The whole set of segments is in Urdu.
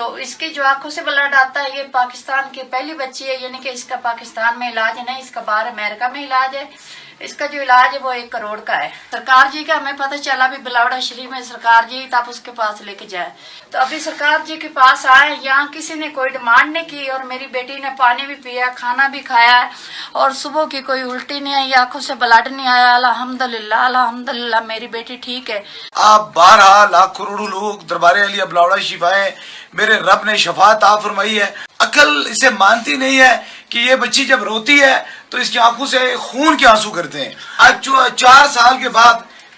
تو اس کی جو آنکھوں سے بلڈ آتا ہے یہ پاکستان کی پہلی بچی ہے، یعنی کہ اس کا پاکستان میں علاج نہیں، اس کا باہر امریکہ میں علاج ہے۔ اس کا جو علاج ہے وہ 1 کروڑ کا ہے۔ سرکار جی کا ہمیں پتہ چلا بھی بلاوڑا شریف میں سرکار جی تب اس کے پاس لے کے جائے، تو ابھی سرکار جی کے پاس آئے، یہاں کسی نے کوئی ڈیمانڈ نہیں کی، اور میری بیٹی نے پانی بھی پیا، کھانا بھی کھایا ہے، اور صبح کی کوئی الٹی نہیں آئی، آنکھوں سے بلڈ نہیں آیا، الحمدللہ الحمدللہ میری بیٹی ٹھیک ہے۔ آپ 12 لاکھ کروڑوں لوگ دربار علی بلاوڑا شریف آئے، میرے رب نے شفاعت عطا فرمائی ہے۔ عقل اسے مانتی نہیں ہے کہ یہ بچی جب روتی ہے تو اس کی آنکھوں سے خون کے آنسو کرتے ہیں۔ آج 4 سال کے بعد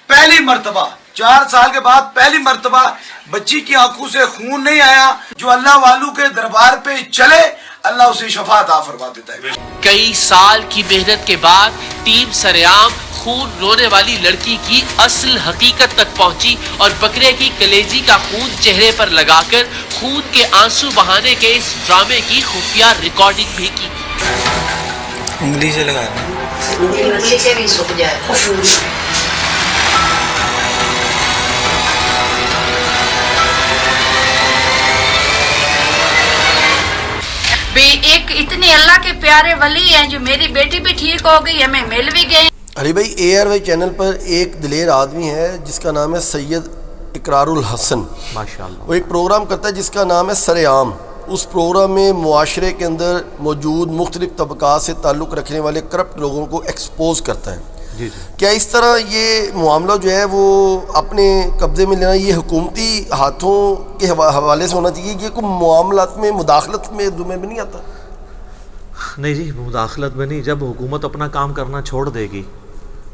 پہلی مرتبہ 4 سال کے بعد پہلی مرتبہ بچی کی آنکھوں سے خون نہیں آیا۔ جو اللہ والوں کے دربار پہ چلے اللہ اسے شفاعت عطا فرما دیتا ہے۔ کئی سال کی محنت کے بعد ٹیم سریام خون رونے والی لڑکی کی اصل حقیقت تک پہنچی اور بکرے کی کلیجی کا خون چہرے پر لگا کر خون کے آنسو بہانے کے اس ڈرامے کی خفیہ ریکارڈنگ بھی کی۔ انگلی سے لگانا، انگلی سے بھی سوکھ جائے۔ ایک اتنے اللہ کے پیارے ولی ہیں جو میری بیٹی بھی ٹھیک ہو گئی، ہمیں مل بھی گئے۔ علی بھائی AR وائی چینل پر ایک دلیر آدمی ہے جس کا نام ہے سید اقرار الحسن، ماشاءاللہ۔ وہ ایک پروگرام کرتا ہے جس کا نام ہے سر عام۔ اس پروگرام میں معاشرے کے اندر موجود مختلف طبقات سے تعلق رکھنے والے کرپٹ لوگوں کو ایکسپوز کرتا ہے۔ جی کیا اس طرح یہ معاملہ جو ہے وہ اپنے قبضے میں لینا یہ حکومتی ہاتھوں کے حوالے سے ہونا چاہیے؟ یہ کوئی معاملات میں مداخلت میں دمے میں نہیں آتا؟ نہیں جی، مداخلت میں نہیں۔ جب حکومت اپنا کام کرنا چھوڑ دے گی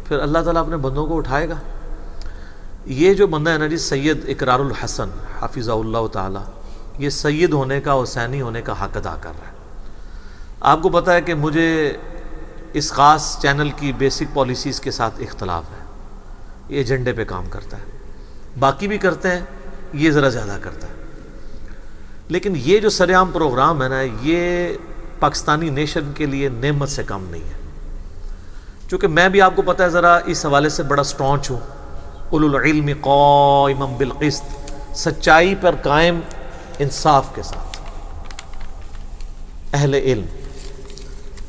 پھر اللہ تعالیٰ اپنے بندوں کو اٹھائے گا۔ یہ جو بندہ ہے نا جی سید اقرار الحسن حافظہ اللہ تعالیٰ، یہ سید ہونے کا حسینی ہونے کا حق ادا کر رہا ہے۔ آپ کو پتہ ہے کہ مجھے اس خاص چینل کی بیسک پالیسیز کے ساتھ اختلاف ہے۔ یہ ایجنڈے پہ کام کرتا ہے، باقی بھی کرتے ہیں، یہ ذرا زیادہ کرتا ہے۔ لیکن یہ جو سر عام پروگرام ہے نا یہ پاکستانی نیشن کے لیے نعمت سے کم نہیں ہے۔ چونکہ میں بھی آپ کو پتہ ہے ذرا اس حوالے سے بڑا سٹرانچ ہوں، اولو العلم قائما بالقسط، سچائی پر قائم انصاف کے ساتھ، اہل علم۔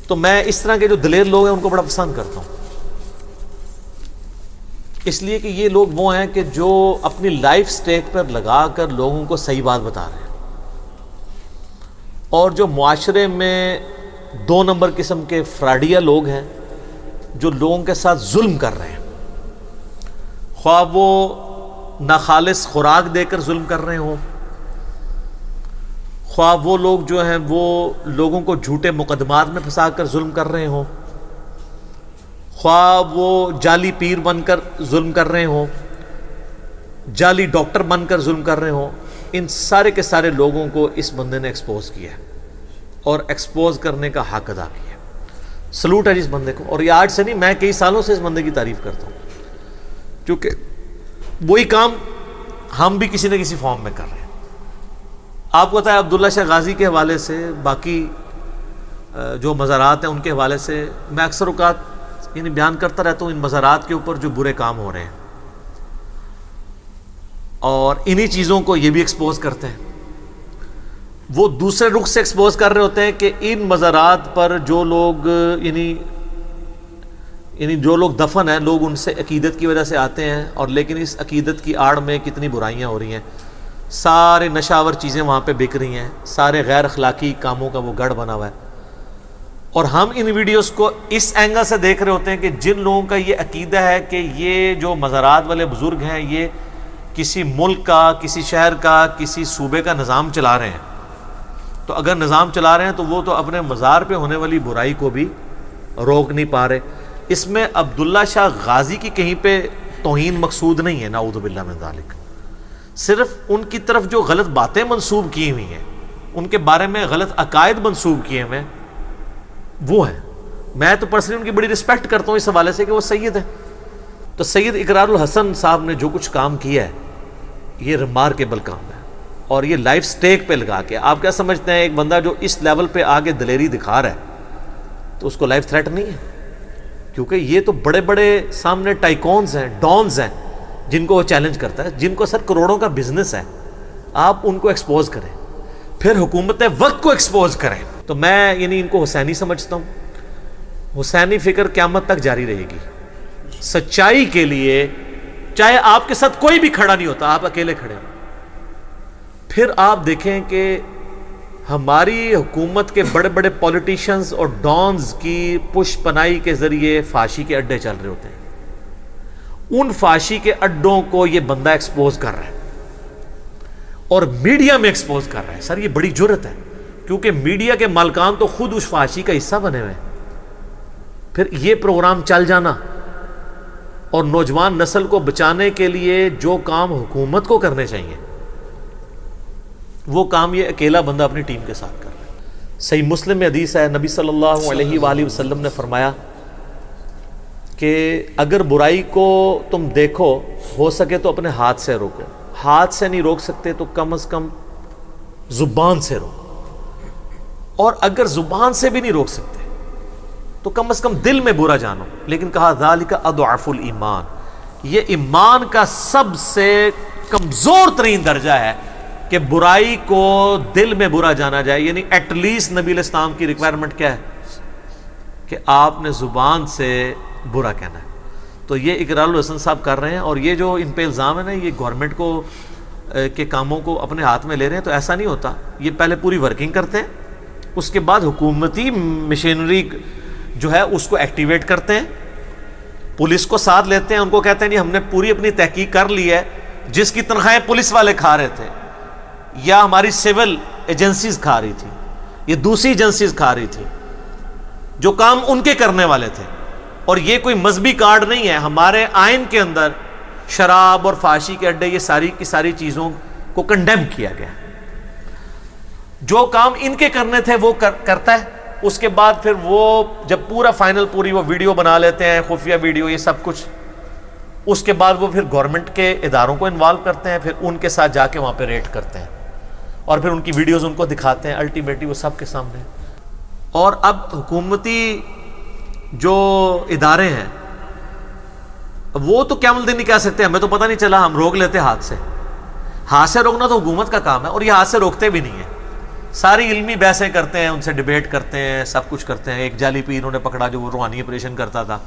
تو میں اس طرح کے جو دلیر لوگ ہیں ان کو بڑا پسند کرتا ہوں، اس لیے کہ یہ لوگ وہ ہیں کہ جو اپنی لائف سٹیک پر لگا کر لوگوں کو صحیح بات بتا رہے ہیں، اور جو معاشرے میں 2 نمبر قسم کے فراڈیا لوگ ہیں جو لوگوں کے ساتھ ظلم کر رہے ہیں، خواہ وہ ناخالص خوراک دے کر ظلم کر رہے ہوں، خواہ وہ لوگ جو ہیں وہ لوگوں کو جھوٹے مقدمات میں پھنسا کر ظلم کر رہے ہوں، خواہ وہ جعلی پیر بن کر ظلم کر رہے ہوں، جعلی ڈاکٹر بن کر ظلم کر رہے ہوں، ان سارے کے سارے لوگوں کو اس بندے نے ایکسپوز کیا ہے اور ایکسپوز کرنے کا حق ادا کیا ہے۔ سلوٹ ہے جس بندے کو، اور یہ آج سے نہیں، میں کئی سالوں سے اس بندے کی تعریف کرتا ہوں، کیونکہ وہی کام ہم بھی کسی نہ کسی فارم میں کر رہے ہیں۔ آپ کو پتہ ہے عبداللہ شاہ غازی کے حوالے سے، باقی جو مزارات ہیں ان کے حوالے سے میں اکثر اوقات یعنی بیان کرتا رہتا ہوں ان مزارات کے اوپر جو برے کام ہو رہے ہیں، اور انہی چیزوں کو یہ بھی ایکسپوز کرتے ہیں۔ وہ دوسرے رخ سے ایکسپوز کر رہے ہوتے ہیں کہ ان مزارات پر جو لوگ یعنی جو لوگ دفن ہیں، لوگ ان سے عقیدت کی وجہ سے آتے ہیں، اور لیکن اس عقیدت کی آڑ میں کتنی برائیاں ہو رہی ہیں، سارے نشاور چیزیں وہاں پہ بک رہی ہیں، سارے غیر اخلاقی کاموں کا وہ گڑھ بنا ہوا ہے، اور ہم ان ویڈیوز کو اس اینگل سے دیکھ رہے ہوتے ہیں کہ جن لوگوں کا یہ عقیدہ ہے کہ یہ جو مزارات والے بزرگ ہیں یہ کسی ملک کا، کسی شہر کا، کسی صوبے کا نظام چلا رہے ہیں، تو اگر نظام چلا رہے ہیں تو وہ تو اپنے مزار پہ ہونے والی برائی کو بھی روک نہیں پا رہے۔ اس میں عبداللہ شاہ غازی کی کہیں پہ توہین مقصود نہیں ہے، نعوذ باللہ من ذالک، صرف ان کی طرف جو غلط باتیں منسوب کی ہوئی ہیں، ان کے بارے میں غلط عقائد منسوب کیے ہوئے وہ ہیں۔ میں تو پرسنلی ان کی بڑی رسپیکٹ کرتا ہوں اس حوالے سے کہ وہ سید ہیں۔ تو سید اقرار الحسن صاحب نے جو کچھ کام کیا ہے یہ ریمارکیبل کام ہے، اور یہ لائف سٹیک پہ لگا کے، آپ کیا سمجھتے ہیں ایک بندہ جو اس لیول پہ آگے دلیری دکھا رہا ہے تو اس کو لائف تھریٹ نہیں ہے؟ کیونکہ یہ تو بڑے بڑے سامنے ٹائکونز ہیں، ڈونز ہیں جن کو وہ چیلنج کرتا ہے، جن کو سر کروڑوں کا بزنس ہے، آپ ان کو ایکسپوز کریں۔ پھر حکومت وقت کو ایکسپوز کریں. تو میں یعنی ان کو حسینی سمجھتا ہوں. حسینی فکر قیامت تک جاری رہے گی. سچائی کے لیے چاہے آپ کے ساتھ کوئی بھی کھڑا نہیں ہوتا, آپ اکیلے کھڑے ہو. پھر آپ دیکھیں کہ ہماری حکومت کے بڑے بڑے پولیٹیشنز اور ڈانز کی پش پنائی کے ذریعے فحاشی کے اڈے چل رہے ہوتے ہیں. ان فحاشی کے اڈوں کو یہ بندہ ایکسپوز کر رہا ہے اور میڈیا میں ایکسپوز کر رہا ہے. سر یہ بڑی جرت ہے, کیونکہ میڈیا کے مالکان تو خود اس فحاشی کا حصہ بنے ہوئے ہیں. پھر یہ پروگرام چل جانا اور نوجوان نسل کو بچانے کے لیے جو کام حکومت کو کرنے چاہیے وہ کام یہ اکیلا بندہ اپنی ٹیم کے ساتھ کر رہا ہے. صحیح مسلم میں حدیث ہے, نبی صلی اللہ علیہ وآلہ وسلم نے فرمایا کہ اگر برائی کو تم دیکھو ہو سکے تو اپنے ہاتھ سے روکو. ہاتھ سے نہیں روک سکتے تو کم از کم زبان سے روکو, اور اگر زبان سے بھی نہیں روک سکتے تو کم از کم دل میں برا جانو. لیکن کہا ذالک اضعف الایمان, یہ ایمان کا سب سے کمزور ترین درجہ ہے کہ برائی کو دل میں برا جانا جائے. یعنی ایٹ لیسٹ نبی علیہ السلام کی ریکوائرمنٹ کیا ہے کہ آپ نے زبان سے برا کہنا ہے. تو یہ اقرار الحسن صاحب کر رہے ہیں, اور یہ جو ان پہ الزام ہے نا, یہ گورنمنٹ کو کے کاموں کو اپنے ہاتھ میں لے رہے ہیں. تو ایسا نہیں ہوتا. یہ پہلے پوری ورکنگ کرتے ہیں, اس کے بعد حکومتی مشینری جو ہے اس کو ایکٹیویٹ کرتے ہیں, پولیس کو ساتھ لیتے ہیں, ان کو کہتے ہیں نہیں ہم نے پوری اپنی تحقیق کر لی ہے, جس کی تنخواہیں پولیس والے کھا رہے تھے یا ہماری سول ایجنسیز کھا رہی تھی, یہ دوسری ایجنسیز کھا رہی تھی, جو کام ان کے کرنے والے تھے. اور یہ کوئی مذہبی کارڈ نہیں ہے, ہمارے آئین کے اندر شراب اور فحاشی کے اڈے یہ ساری کی ساری چیزوں کو کنڈیم کیا گیا. جو کام ان کے کرنے تھے وہ کرتا ہے. اس کے بعد پھر وہ جب پورا فائنل پوری وہ ویڈیو بنا لیتے ہیں, خفیہ ویڈیو یہ سب کچھ, اس کے بعد وہ پھر گورنمنٹ کے اداروں کو انوالو کرتے ہیں, پھر ان کے ساتھ جا کے وہاں پہ ریڈ کرتے ہیں اور پھر ان کی ویڈیوز ان کو دکھاتے ہیں. الٹیمیٹلی وہ سب کے سامنے. اور اب حکومتی جو ادارے ہیں وہ تو قیامت الدین نہیں کہہ سکتے ہمیں تو پتہ نہیں چلا, ہم روک لیتے ہاتھ سے. ہاتھ سے روکنا تو حکومت کا کام ہے, اور یہ ہاتھ سے روکتے بھی نہیں ہیں. ساری علمی بحثیں کرتے ہیں, ان سے ڈیبیٹ کرتے ہیں, سب کچھ کرتے ہیں. ایک جعلی پیر انہوں نے پکڑا جو وہ روحانی آپریشن کرتا تھا.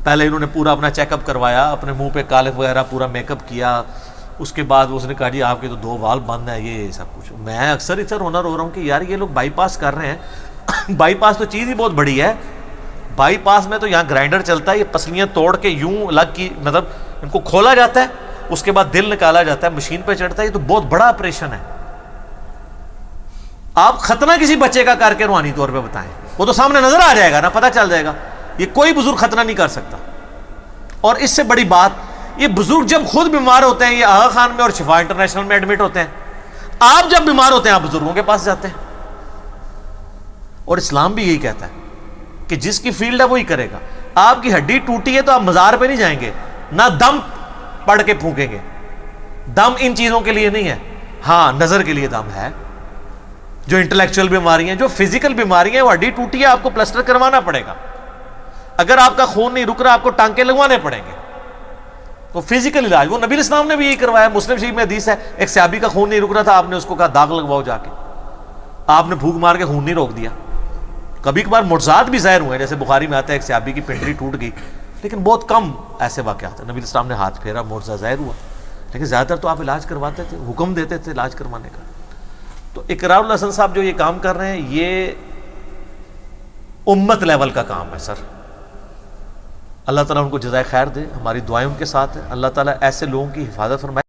پہلے انہوں نے پورا اپنا چیک اپ کروایا, اپنے منہ پہ کالف وغیرہ پورا میک اپ کیا. اس کے بعد اس نے کہا جی آپ کے تو 2 وال بند ہیں, یہ سب کچھ. میں اکثر رو رہا ہوں کہ یار یہ لوگ بائی پاس کر رہے ہیں. بائی پاس تو چیز ہی بہت بڑی ہے. بائی پاس میں تو یہاں گرائنڈر چلتا ہے, یہ پسلیاں توڑ کے یوں الگ کی مطلب ان کو کھولا جاتا ہے, اس کے بعد دل نکالا جاتا ہے, مشین پہ چڑھتا ہے. یہ تو بہت بڑا آپریشن ہے. آپ ختنہ کسی بچے کا کر کے روحانی طور پہ بتائیں, وہ تو سامنے نظر آ جائے گا نا, پتہ چل جائے گا. یہ کوئی بزرگ ختنہ نہیں کر سکتا. اور اس سے بڑی بات, یہ بزرگ جب خود بیمار ہوتے ہیں, یہ آغا خان میں اور شفا انٹرنیشنل میں ایڈمٹ ہوتے ہیں. آپ جب بیمار ہوتے ہیں آپ بزرگوں کے پاس جاتے ہیں. اور اسلام بھی یہی کہتا ہے کہ جس کی فیلڈ ہے وہی کرے گا. آپ کی ہڈی ٹوٹی ہے تو آپ مزار پہ نہیں جائیں گے, نہ دم پڑھ کے پھونکیں گے. دم ان چیزوں کے لیے نہیں ہے. ہاں نظر کے لیے دم ہے. جو انٹلیکچوئل بیماری ہیں, جو فزیکل بیماری ہیں, وہ ہڈی ٹوٹی ہے آپ کو پلسٹر کروانا پڑے گا. اگر آپ کا خون نہیں رک رہا آپ کو ٹانکے لگوانے پڑیں گے. تو فزیکل علاج وہ نبی علیہ السلام نے بھی یہی کروایا. مسلم شریف میں حدیث ہے, ایک صحابی کا خون نہیں رک رہا تھا, آپ نے اس کو کہا داغ لگواؤ جا کے. آپ نے پھونک مار کے خون نہیں روک دیا. کبھی کبھار معجزات بھی ظاہر ہوئے, جیسے بخاری میں آتا ہے ایک صحابی کی پنڈلی ٹوٹ گئی, لیکن بہت کم ایسے واقعات ہیں. نبی علیہ السلام نے ہاتھ پھیرا, معجزہ ظاہر ہوا. لیکن زیادہ تر تو آپ علاج کرواتے تھے, حکم دیتے تھے علاج کروانے کا. تو اقرار الحسن صاحب جو یہ کام کر رہے ہیں یہ امت لیول کا کام ہے سر. اللہ تعالیٰ ان کو جزائے خیر دے, ہماری دعائیں ان کے ساتھ ہیں. اللہ تعالیٰ ایسے لوگوں کی حفاظت فرمائے.